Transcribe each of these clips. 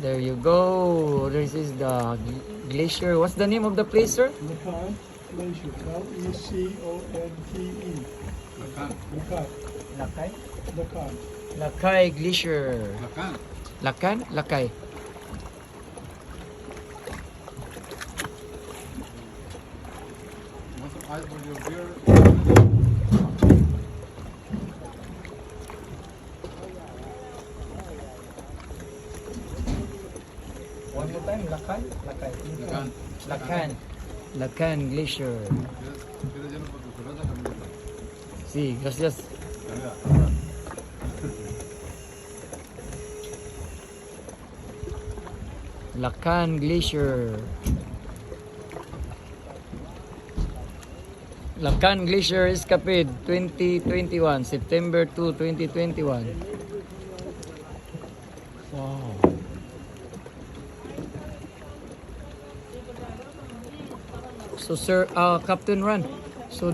There you go. This is the glacier. What's the name of the place, sir? LeConte Glacier. L-E-C-O-N-T-E. LeConte. LeConte. Lakay? LeConte. Lakay Glacier. LeConte. Lakan? Lakay. Want some ice for your beer? One more time, Lakan? Lakay. LeConte. Lakan. Lakan Glacier. ¿Quieres hielo para tu cerveza también? Sí, gracias. Venga. Lakan Glacier. Lakan Glacier Escapade 2021, September 2, 2021. Wow. So sir, Captain Ran. So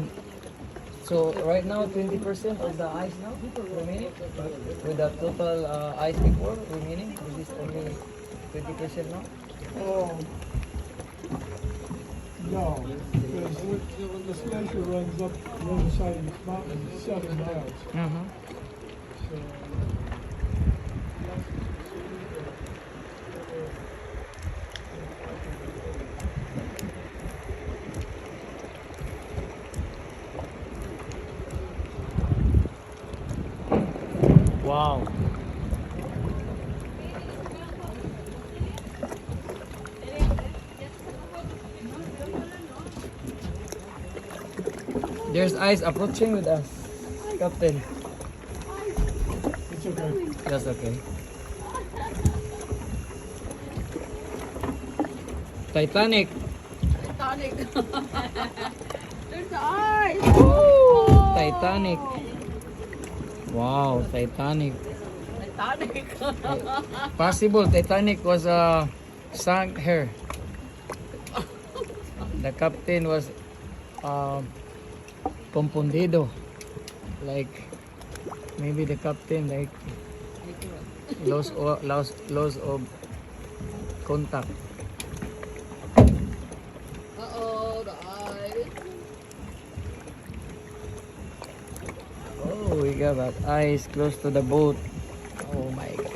right now 20% of the ice now remaining with the total ice before remaining. This is only 20% now. Oh, no, because this glacier runs up the other side of this mountain, 7 miles. Uh-huh. So, Wow. There's ice approaching with us, Captain. it's okay. That's okay. Titanic. Titanic. There's the ice. Titanic. Wow, Titanic. Titanic. Possible Titanic was sunk here. The captain was confundido. Like maybe the captain like lost of contact. Uh-oh, the ice. Oh, we got that ice close to the boat. Oh my God.